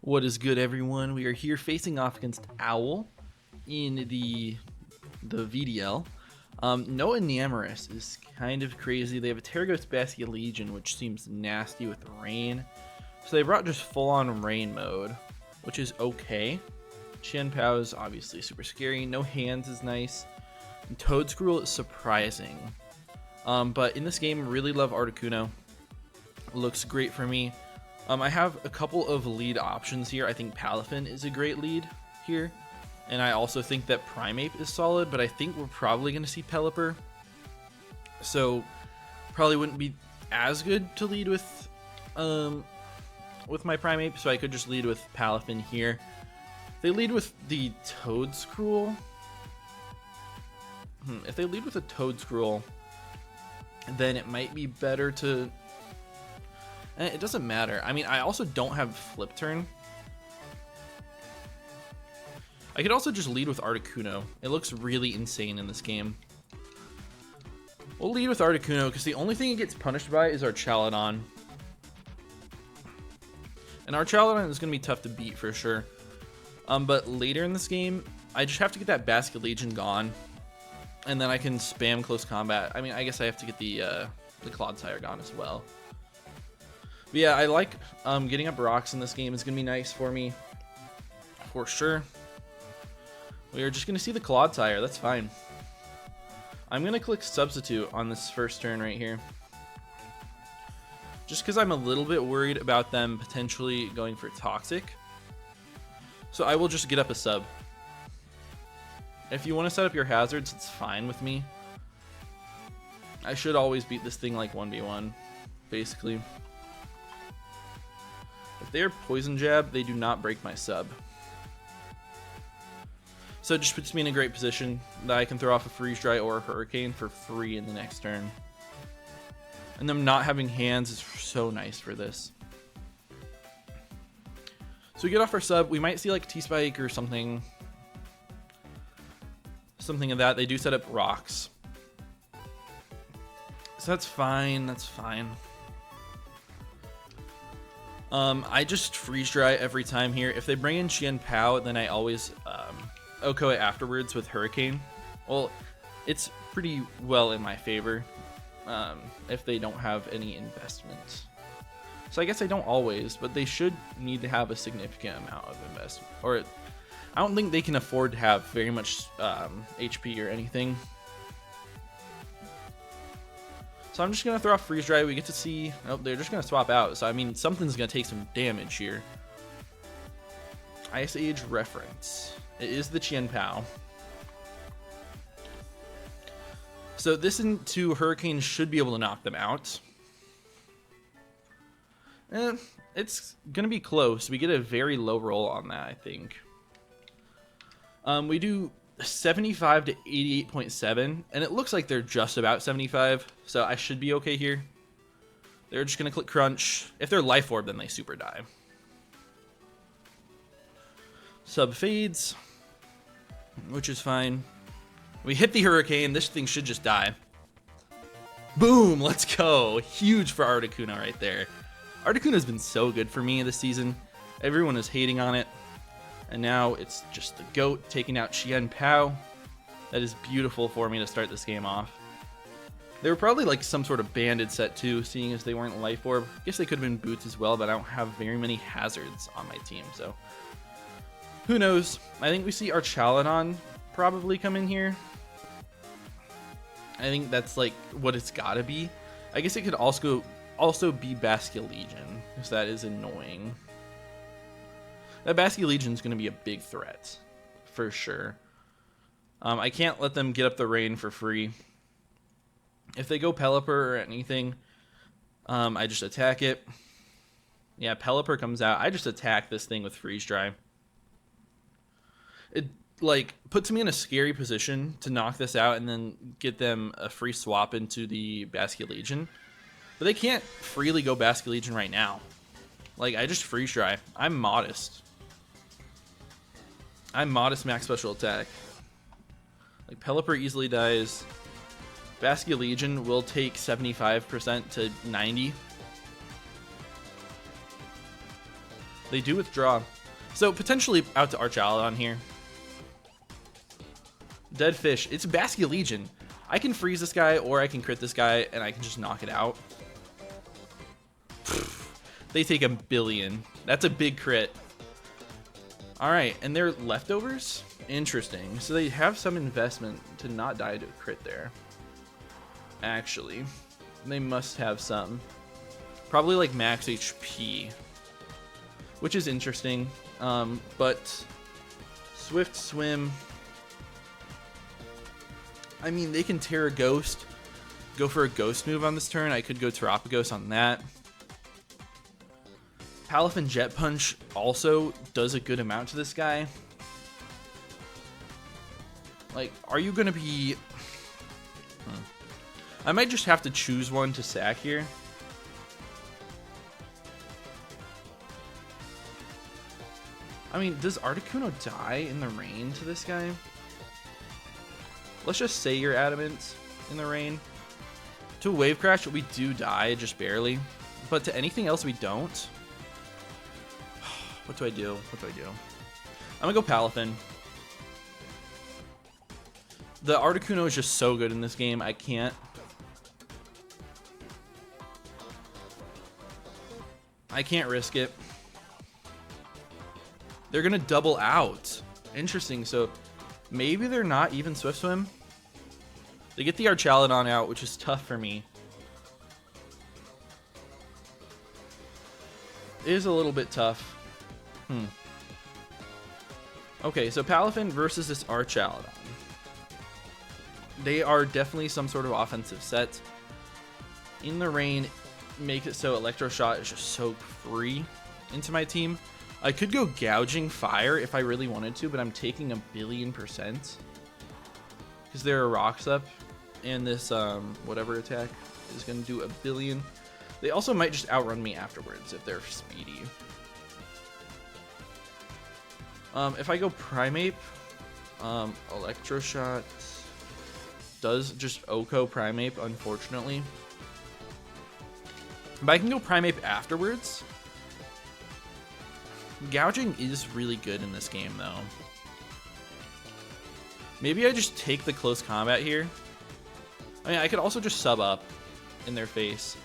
What is good, everyone? We are here facing off against Owl in the VDL. Noah Namorous is kind of crazy. They have a Terraghost Bastia Legion, which seems nasty with rain. So they brought just full-on rain mode, which is okay. Qian Pao is obviously super scary. No hands is nice. And Toad Scroll is surprising. But in this game, really love Articuno. Looks great for me. I have a couple of lead options here. I think Palafin is a great lead here. And I also think that Primeape is solid, but I think we're probably going to see Pelipper. So probably wouldn't be as good to lead with my Primeape, so I could just lead with Palafin here. They lead with the Toad Scroll. If they lead with a Toad Scroll, then it might be better to... It doesn't matter. I mean, I also don't have Flip Turn. I could also just lead with Articuno. It looks really insane in this game. We'll lead with Articuno because the only thing it gets punished by is our Chaladon. And our Chaladon is going to be tough to beat for sure. But later in this game, I just have to get that Basket Legion gone. And then I can spam close combat. I mean, I guess I have to get the Clodsire gone as well. But yeah, I like getting up rocks in this game. Is going to be nice for me. For sure. We are just going to see the Clodsire. That's fine. I'm going to click Substitute on this first turn right here. Just because I'm a little bit worried about them potentially going for Toxic. So I will just get up a sub. If you want to set up your hazards, it's fine with me. I should always beat this thing like 1v1, basically. If they are Poison Jab, they do not break my sub. So it just puts me in a great position that I can throw off a Freeze Dry or a Hurricane for free in the next turn. And them not having hands is so nice for this. So we get off our sub. We might see like T-Spike or something. Something of that. They do set up rocks. So that's fine. That's fine. I just Freeze Dry every time here. If they bring in Qian Pao, then I always Oko it afterwards with Hurricane. Well, it's pretty well in my favor if they don't have any investment. So I guess I don't always, but they should need to have a significant amount of investment. Or I don't think they can afford to have very much HP or anything. So I'm just going to throw off Freeze Dry. We get to see... Oh, they're just going to swap out. So, I mean, something's going to take some damage here. Ice Age Reference. It is the Qian Pao. So this into Hurricane should be able to knock them out. It's going to be close. We get a very low roll on that, I think. We do 75 to 88.7, and it looks like they're just about 75, so I should be okay here. They're just going to click Crunch. If they're Life Orb, then they super die. Sub fades, which is fine. We hit the Hurricane. This thing should just die. Boom! Let's go. Huge for Articuno right there. Articuno's been so good for me this season. Everyone is hating on it. And now it's just the GOAT taking out Qian Pao. That is beautiful for me to start this game off. They were probably like some sort of banded set too, seeing as they weren't Life Orb. I guess they could have been Boots as well, but I don't have very many hazards on my team, so... Who knows? I think we see our Chaladon probably come in here. I think that's like what it's gotta be. I guess it could also be Basket Legion, because that is annoying. That Basket Legion is going to be a big threat, for sure. I can't let them get up the rain for free. If they go Pelipper or anything, I just attack it. Yeah, Pelipper comes out. I just attack this thing with Freeze Dry. It like puts me in a scary position to knock this out and then get them a free swap into the Basket Legion. But they can't freely go Basket Legion right now. Like, I just Freeze Dry. I'm modest. I'm modest max special attack. Like, Pelipper easily dies. Basket Legion will take 75% to 90. They do withdraw. So potentially out to Archaludon here. Dead fish. It's Baskia Legion. I can freeze this guy or I can crit this guy and I can just knock it out. They take 1 billion. That's a big crit. Alright, and they're leftovers? Interesting. So they have some investment to not die to a crit there. Actually. They must have some. Probably like max HP. Which is interesting. But Swift Swim. I mean, they can Terra Ghost. Go for a Ghost move on this turn. I could go Terapagos on that. Palafin Jet Punch also does a good amount to this guy. Like, are you going to be... I might just have to choose one to sack here. I mean, does Articuno die in the rain to this guy? Let's just say you're adamant in the rain. To Wave Crash, we do die, just barely. But to anything else, we don't. What do I do? What do I do? I'm going to go Palafin. The Articuno is just so good in this game, I can't. I can't risk it. They're going to double out. Interesting, so maybe they're not even Swift Swim. They get the Archaludon out, which is tough for me. It is a little bit tough. Okay, so Palafin versus this Archaludon. They are definitely some sort of offensive set. In the rain, make it so Electroshot is just so free into my team. I could go Gouging Fire if I really wanted to, but I'm taking 1 billion%. Because there are rocks up, and this whatever attack is going to do 1 billion. They also might just outrun me afterwards if they're speedy. If I go Primeape, Electroshot does just Oko Primeape, unfortunately. But I can go Primeape afterwards. Gouging is really good in this game, though. Maybe I just take the close combat here. I mean, I could also just sub up in their face.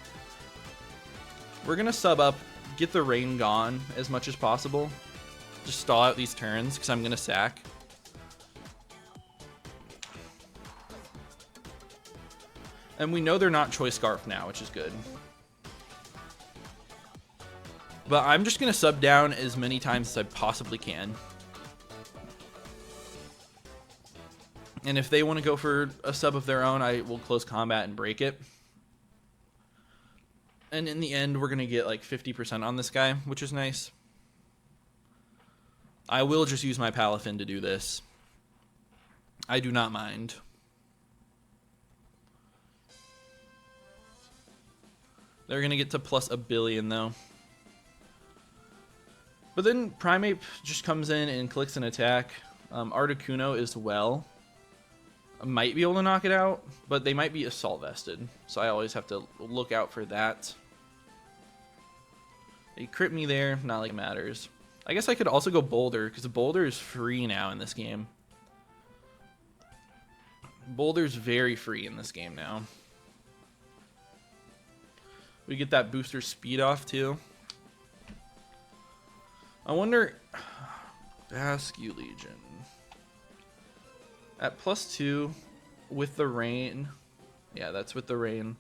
We're going to sub up, get the rain gone as much as possible. Just stall out these turns, because I'm going to sack. And we know they're not Choice Scarf now, which is good. But I'm just going to sub down as many times as I possibly can. And if they want to go for a sub of their own, I will close combat and break it. And in the end, we're going to get like 50% on this guy, which is nice. I will just use my Palafin to do this. I do not mind. They're going to get to plus 1 billion, though. But then Primeape just comes in and clicks an attack. Articuno as well. I might be able to knock it out, but they might be Assault Vested. So I always have to look out for that. They crit me there, not like it matters. I guess I could also go Boulder, because Boulder is free now in this game. Boulder's very free in this game now. We get that booster speed off, too. I wonder... Baskia Legion. At +2 with the rain. Yeah, that's with the rain.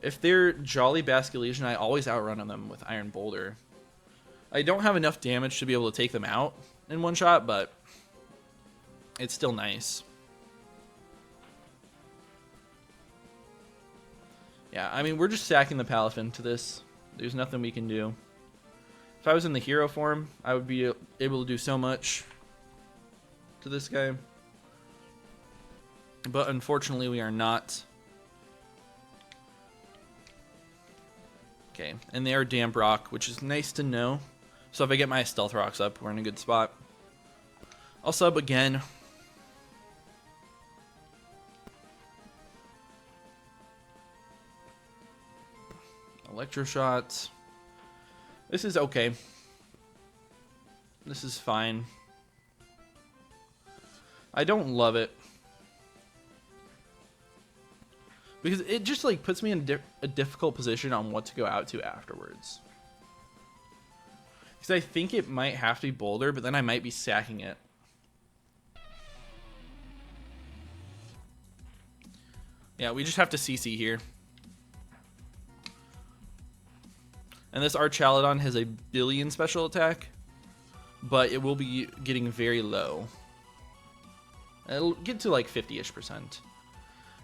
If they're Jolly Baskia Legion, I always outrun them with Iron Boulder. I don't have enough damage to be able to take them out in one shot, but it's still nice. Yeah, I mean, we're just sacking the Palafin to this. There's nothing we can do. If I was in the hero form, I would be able to do so much to this guy. But unfortunately, we are not. Okay, and they are Damp Rock, which is nice to know. So if I get my Stealth Rocks up, we're in a good spot. I'll sub again. Electroshots. This is okay. This is fine. I don't love it. Because it just like puts me in a difficult position on what to go out to afterwards. Because I think it might have to be Boulder, but then I might be sacking it. Yeah, we just have to CC here. And this Archaludon has a billion special attack, but it will be getting very low. It'll get to like 50-ish%.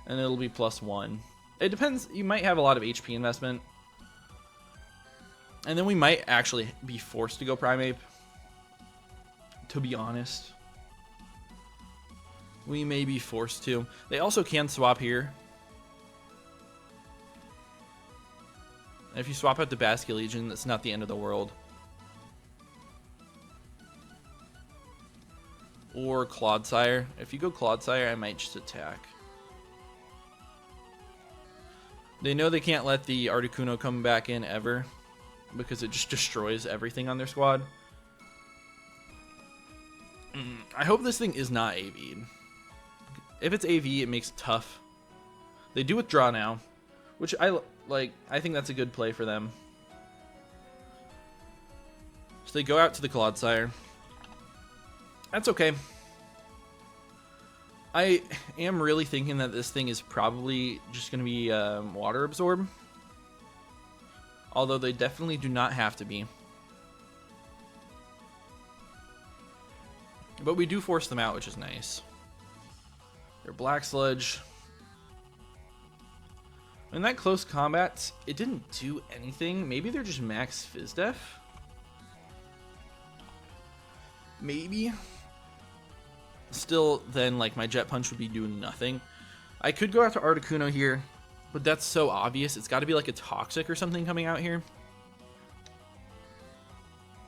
And it'll be +1. It depends. You might have a lot of HP investment. And then we might actually be forced to go Primeape. To be honest. We may be forced to. They also can swap here. And if you swap out the Basculegion, that's not the end of the world. Or Clodsire. If you go Clodsire, I might just attack. They know they can't let the Articuno come back in ever, because it just destroys everything on their squad. I hope this thing is not AV'd. If it's AV, it makes it tough. They do withdraw now, which I like. I think that's a good play for them. So they go out to the Clodsire. That's okay. I am really thinking that this thing is probably just going to be Water Absorb. Although they definitely do not have to be. But we do force them out, which is nice. They're Black Sludge. In that close combat, it didn't do anything. Maybe they're just max Fizdef? Maybe. Still, then, like, my Jet Punch would be doing nothing. I could go after Articuno here, but that's so obvious. It's got to be, like, a Toxic or something coming out here.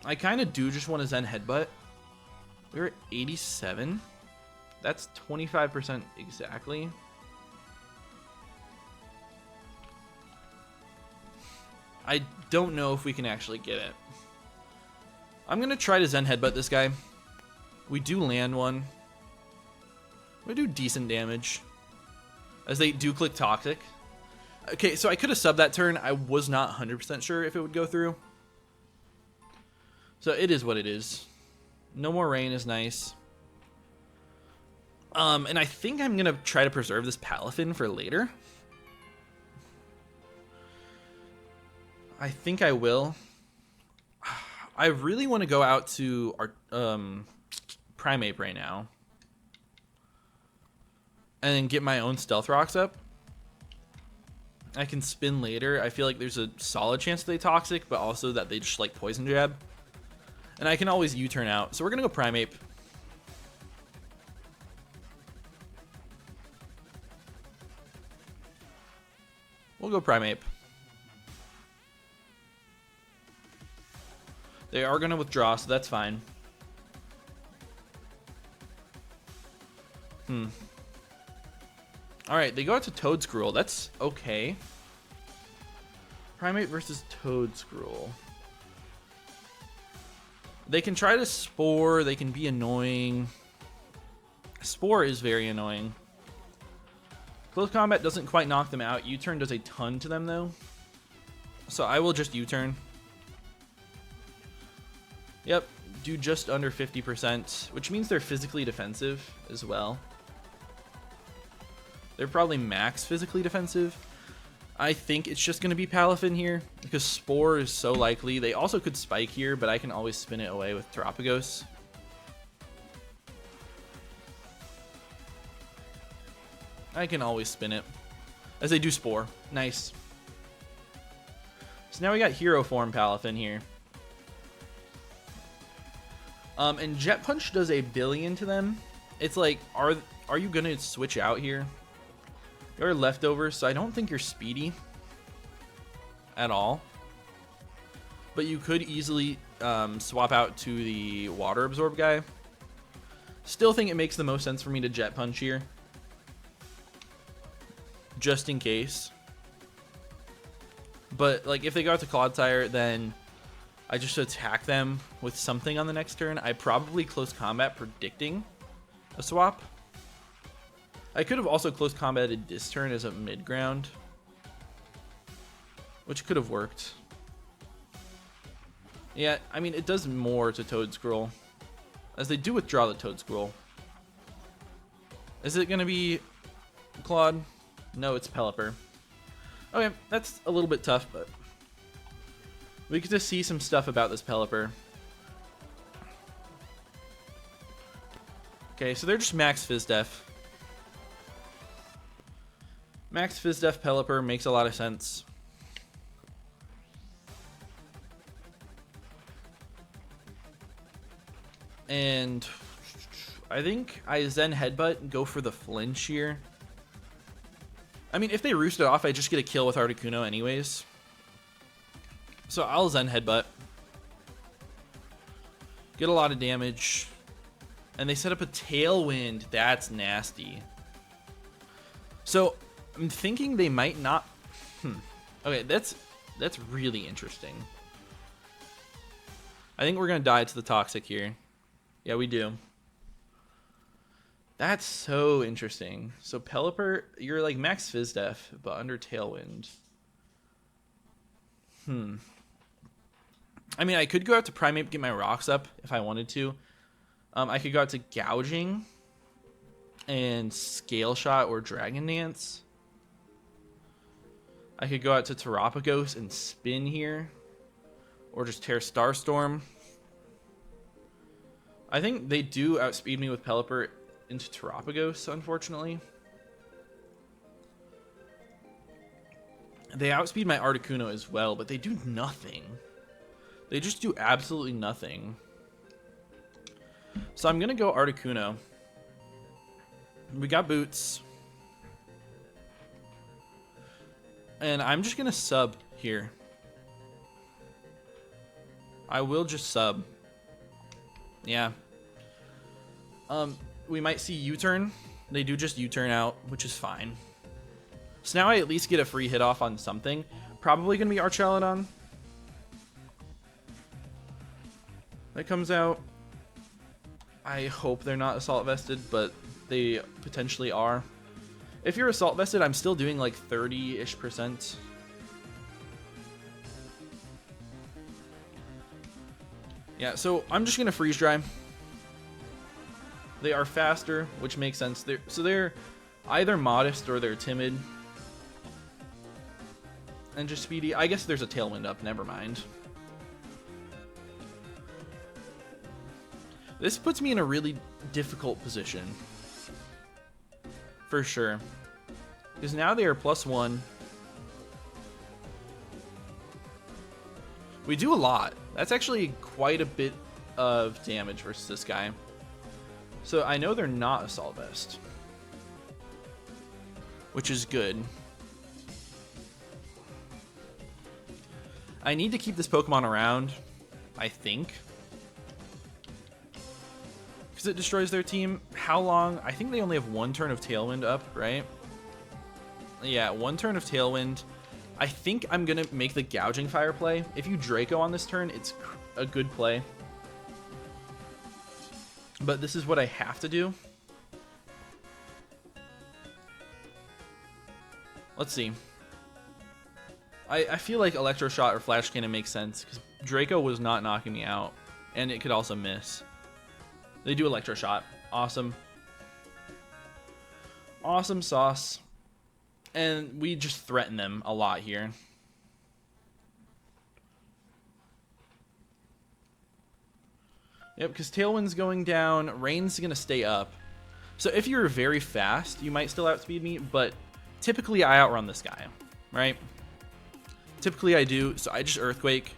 I kind of do just want to Zen Headbutt. We're at 87. That's 25% exactly. I don't know if we can actually get it. I'm going to try to Zen Headbutt this guy. We do land one. We do decent damage, as they do click Toxic. Okay, so I could have subbed that turn. I was not 100% sure if it would go through. So it is what it is. No more rain is nice. And I think I'm going to try to preserve this Palafin for later. I think I will. I really want to go out to our Primeape right now. And then get my own Stealth Rocks up. I can spin later. I feel like there's a solid chance they Toxic, but also that they just like Poison Jab. And I can always U-turn out. So we're going to go Primeape. We'll go Primeape. They are going to withdraw, so that's fine. Alright, they go out to Toedscruel. That's okay. Primeape versus Toedscruel. They can try to Spore. They can be annoying. Spore is very annoying. Close combat doesn't quite knock them out. U-turn does a ton to them, though. So I will just U-turn. Yep, do just under 50%, which means they're physically defensive as well. They're probably max physically defensive. I think it's just going to be Palafin here, because Spore is so likely. They also could Spike here, but I can always spin it away with Terapagos. I can always spin it, as they do Spore. Nice. So now we got Hero Form Palafin here. And Jet Punch does a billion to them. It's like, are you going to switch out here? You're leftovers, so I don't think you're speedy at all. But you could easily swap out to the Water Absorb guy. Still think it makes the most sense for me to Jet Punch here. Just in case. But like if they go out to Clodsire, then I just attack them with something on the next turn. I probably close combat predicting a swap. I could have also close combated this turn as a mid ground, which could have worked. Yeah, I mean, it does more to Toad Scroll, as they do withdraw the Toad Scroll. Is it going to be Claude? No, it's Pelipper. Okay, that's a little bit tough, but we get to see some stuff about this Pelipper. Okay, so they're just max Fizdef. Max Fizdef Pelipper makes a lot of sense. And I think I Zen Headbutt and go for the flinch here. I mean, if they roost it off, I just get a kill with Articuno anyways. So I'll Zen Headbutt. Get a lot of damage. And they set up a Tailwind. That's nasty. So I'm thinking they might not... Okay, that's really interesting. I think we're going to die to the Toxic here. Yeah, we do. That's so interesting. So Pelipper, you're like max Fizdef, but under Tailwind. I mean, I could go out to Primeape, get my rocks up if I wanted to. I could go out to Gouging and Scale Shot or Dragon Dance. I could go out to Terapagos and spin here, or just tear Starstorm. I think they do outspeed me with Pelipper into Terapagos, unfortunately. They outspeed my Articuno as well, but they do nothing. They just do absolutely nothing. So I'm going to go Articuno. We got Boots. And I'm just going to sub here. I will just sub. Yeah. We might see U-turn. They do just U-turn out, which is fine. So now I at least get a free hit off on something. Probably going to be Archelodon. That comes out. I hope they're not Assault Vested, but they potentially are. If you're Assault Vested, I'm still doing like 30-ish%. Yeah, so I'm just going to Freeze Dry. They are faster, which makes sense. They're either modest or they're timid. And just speedy. I guess there's a Tailwind up, never mind. This puts me in a really difficult position. For sure. Because now they are +1. We do a lot. That's actually quite a bit of damage versus this guy. So I know they're not Assault Vest, which is good. I need to keep this Pokemon around, I think, because it destroys their team. How long? I think they only have one turn of Tailwind up, right? Yeah, one turn of Tailwind. I think I'm going to make the Gouging Fire play. If you Draco on this turn, it's a good play. But this is what I have to do. Let's see. I feel like Electro Shot or Flash Cannon makes sense, because Draco was not knocking me out, and it could also miss. They do Electro Shot. Awesome. Awesome sauce. And we just threaten them a lot here. Yep, because Tailwind's going down, Rain's going to stay up. So if you're very fast, you might still outspeed me, but typically I outrun this guy, right? Typically I do, so I just Earthquake.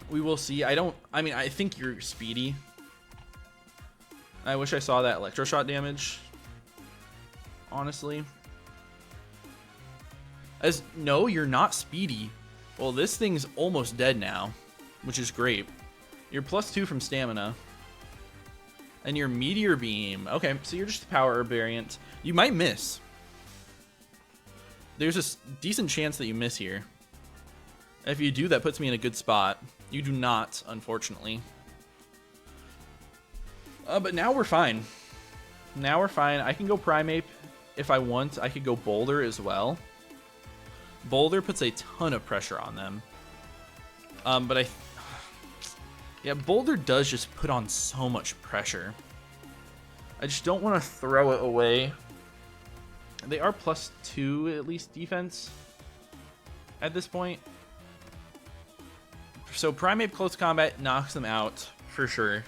We will see. I mean, I think you're speedy. I wish I saw that Electroshot damage, honestly. No, you're not speedy. Well, this thing's almost dead now, which is great. You're +2 from stamina. And your Meteor Beam. Okay, so you're just a Power Herb variant. You might miss. There's a decent chance that you miss here. If you do, that puts me in a good spot. You do not, unfortunately. But now we're fine. Now we're fine. I can go Primeape if I want. I could go Boulder as well. Boulder puts a ton of pressure on them. But yeah, Boulder does just put on so much pressure. I just don't want to throw it away. They are +2 at least defense at this point. So Primeape Close Combat knocks them out for sure.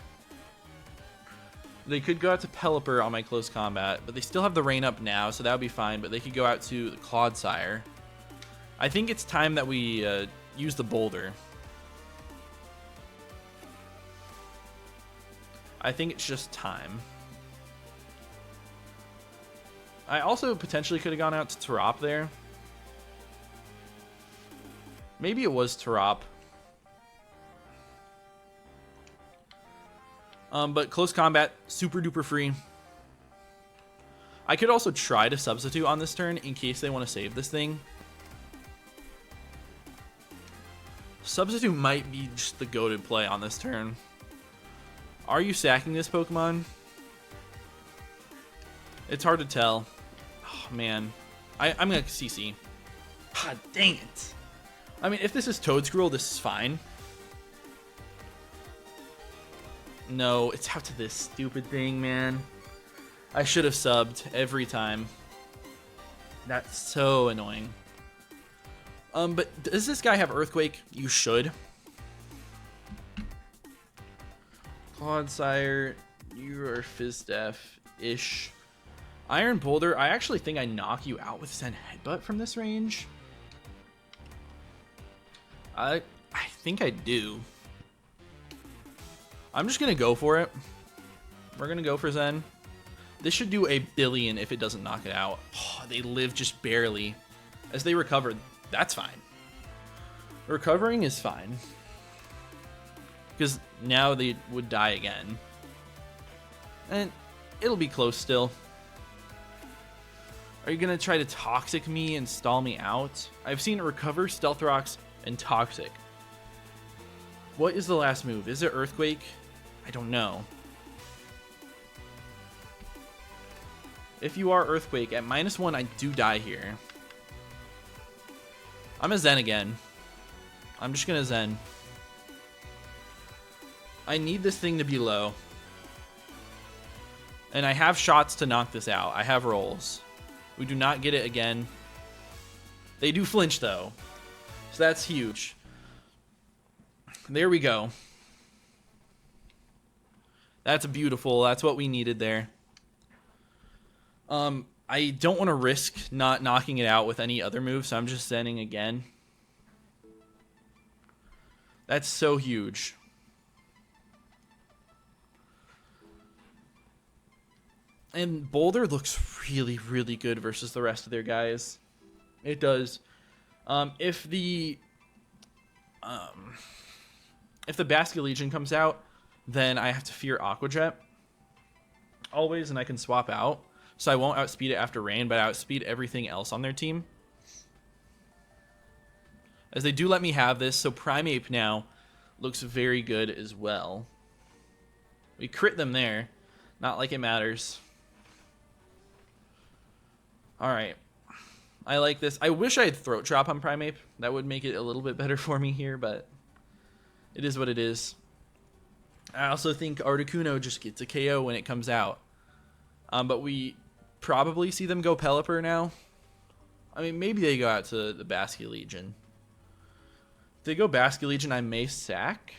They could go out to Pelipper on my Close Combat, but they still have the Rain Up now, so that would be fine. But they could go out to the Clodsire. I think it's time that we use the Boulder. I think it's just time. I also potentially could have gone out to Tarop there. Maybe it was Tarop. But Close Combat, super duper free. I could also try to Substitute on this turn in case they want to save this thing. Substitute might be just the go-to play on this turn. Are you sacking this Pokemon? It's hard to tell. Oh, man. I'm going to CC. God dang it. I mean, if this is Toedscruel, this is fine. No, it's out to this stupid thing, man. I should have subbed every time. That's so annoying. But does this guy have Earthquake? You should. Clodsire, you are Fizdef-ish. Iron Boulder, I actually think I knock you out with Zen Headbutt from this range. I think I do. I'm just going to go for it. We're going to go for Zen. This should do a billion if it doesn't knock it out. Oh, they live just barely. As they recover, that's fine. Recovering is fine. Because now they would die again. And it'll be close still. Are you going to try to Toxic me and stall me out? I've seen it recover, Stealth Rocks, and Toxic. What is the last move? Is it Earthquake? I don't know. If you are Earthquake, at -1, I do die here. I'm a Zen again. I'm just going to Zen. I need this thing to be low. And I have shots to knock this out. I have rolls. We do not get it again. They do flinch, though. So that's huge. There we go. That's beautiful. That's what we needed there. I don't want to risk not knocking it out with any other move, so I'm just Zenning again. That's so huge. And Boulder looks really, really good versus the rest of their guys. It does. If the Basculegion comes out, then I have to fear Aqua Jet. Always, and I can swap out. So I won't outspeed it after rain, but I outspeed everything else on their team. As they do let me have this, so Primeape now looks very good as well. We crit them there. Not like it matters. Alright. I like this. I wish I had Throat Drop on Primeape. That would make it a little bit better for me here, but it is what it is. I also think Articuno just gets a KO when it comes out. But we probably see them go Pelipper now. I mean, maybe they go out to the Basculegion. If they go Basculegion, I may sack.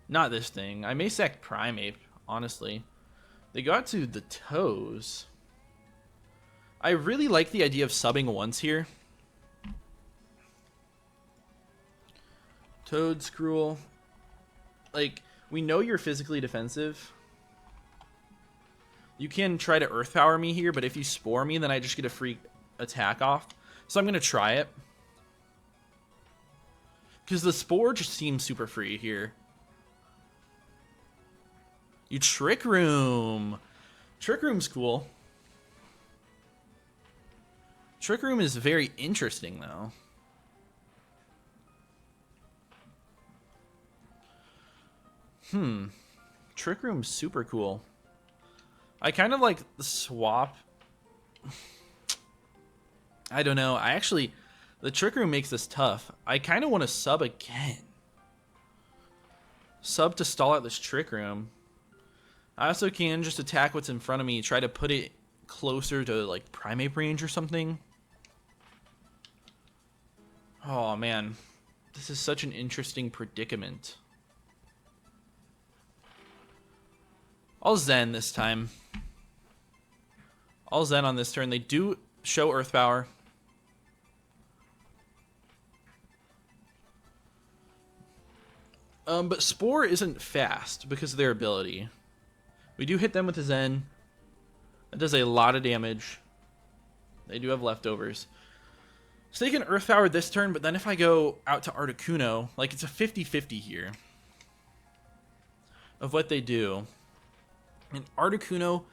Not this thing. I may sack Primeape, honestly. They go out to the Toes. I really like the idea of subbing once here. Toedscruel. Like, we know you're physically defensive. You can try to Earth Power me here, but if you Spore me, then I just get a free attack off. So I'm going to try it. Because the Spore just seems super free here. You Trick Room. Trick Room's cool. Trick Room is very interesting, though. Trick Room's super cool. I kind of like the swap. I don't know. The Trick Room makes this tough. I kind of want to sub again. Sub to stall out this Trick Room. I also can just attack what's in front of me, try to put it closer to like primate range or something. Oh man, this is such an interesting predicament. I'll Zen this time. I'll Zen on this turn. They do show Earth Power. But Spore isn't fast because of their ability. We do hit them with a Zen. That does a lot of damage. They do have leftovers. So they can Earth Power this turn, but then if I go out to Articuno, like it's a 50-50 here of what they do. And Articuno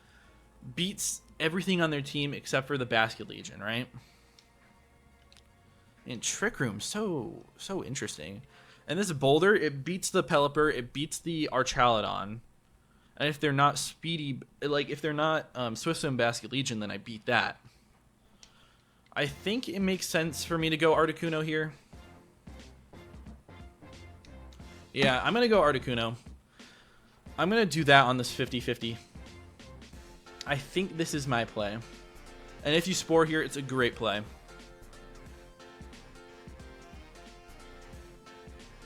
beats everything on their team except for the Basket Legion, right? And Trick Room, so interesting. And this Boulder, it beats the Pelipper, it beats the Archaludon. And if they're not speedy, like if they're not Swift Swim Basket Legion, then I beat that. I think it makes sense for me to go Articuno here. Yeah, I'm going to go Articuno. I'm going to do that on this 50-50. I think this is my play. And if you Spore here, it's a great play.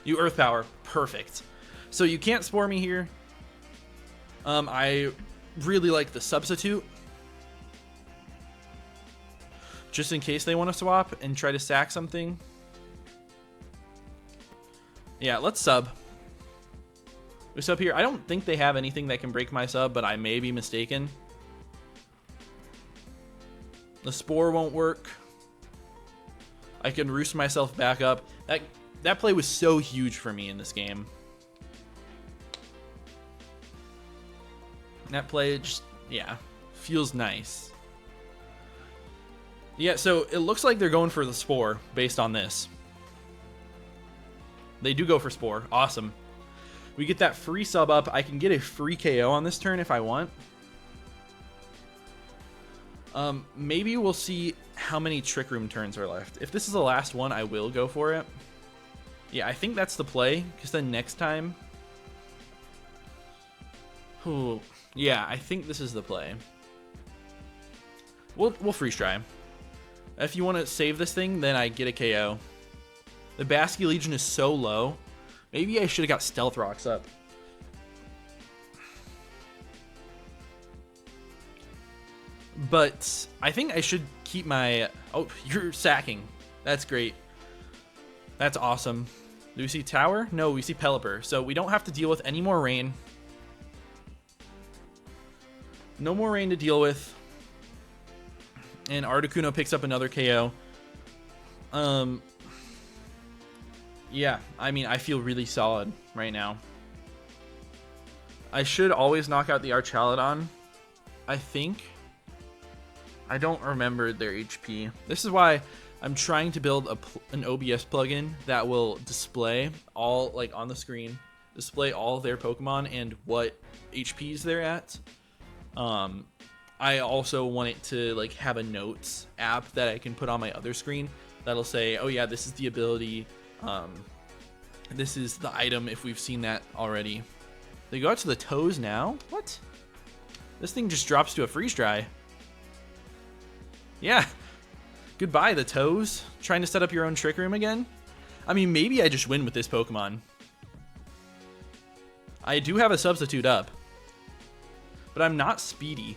You Earth Power. Perfect. So you can't Spore me here. I really like the Substitute. Just in case they want to swap and try to sack something. Yeah, let's sub. We sub here. I don't think they have anything that can break my sub, but I may be mistaken. The Spore won't work. I can roost myself back up. That play was so huge for me in this game. That play just, yeah, feels nice. Yeah, so it looks like they're going for the Spore based on this. They do go for Spore. Awesome. We get that free sub up. I can get a free KO on this turn if I want. Maybe we'll see how many Trick Room turns are left. If this is the last one, I will go for it. Yeah, I think that's the play, because then next time... Ooh, yeah, I think this is the play. We'll freeze try. If you want to save this thing, then I get a KO. The Basket Legion is so low. Maybe I should have got Stealth Rocks up. But I think I should keep my... Oh, you're sacking. That's great. That's awesome. Do we see Tower? No, we see Pelipper. So we don't have to deal with any more rain. No more rain to deal with. And Articuno picks up another KO. Yeah, I mean, I feel really solid right now. I should always knock out the Archaludon, I think. I don't remember their HP. This is why I'm trying to build an OBS plugin that will display all, like on the screen, display all their Pokemon and what HPs they're at. I also want it to like have a notes app that I can put on my other screen that'll say, oh yeah, this is the ability, this is the item if we've seen that already. They go out to the toes now? What? This thing just drops to a freeze dry. Yeah. Goodbye, the toes. Trying to set up your own Trick Room again? I mean, maybe I just win with this Pokemon. I do have a Substitute up. But I'm not speedy.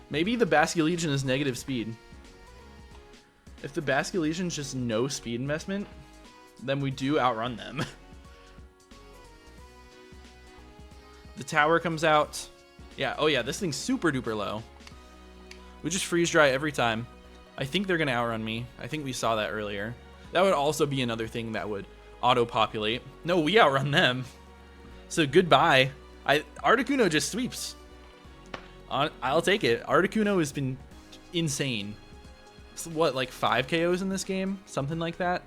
Maybe the Basket Legion is negative speed. If the Basket Legion's just no speed investment, then we do outrun them. The Tower comes out. Yeah, oh yeah, this thing's super duper low. We just freeze dry every time. I think they're going to outrun me. I think we saw that earlier. That would also be another thing that would auto-populate. No, we outrun them. So goodbye. Articuno just sweeps. I'll take it. Articuno has been insane. So what, like 5 KOs in this game? Something like that?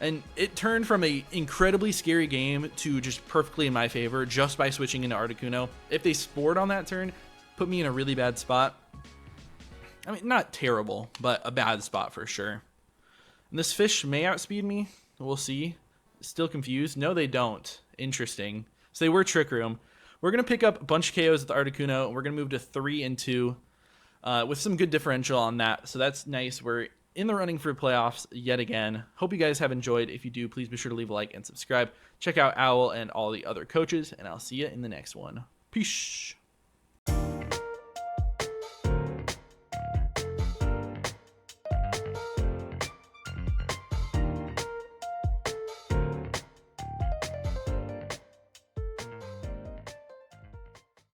And it turned from a incredibly scary game to just perfectly in my favor just by switching into Articuno. If they spored on that turn, put me in a really bad spot. I mean, not terrible, but a bad spot for sure. And this fish may outspeed me. We'll see. Still confused. No, they don't. Interesting. So they were Trick Room. We're going to pick up a bunch of KOs with the Articuno, and we're going to move to 3 and 2 with some good differential on that. So that's nice. We're in the running for playoffs yet again. Hope you guys have enjoyed. If you do, please be sure to leave a like and subscribe. Check out Owl and all the other coaches, and I'll see you in the next one. Peace.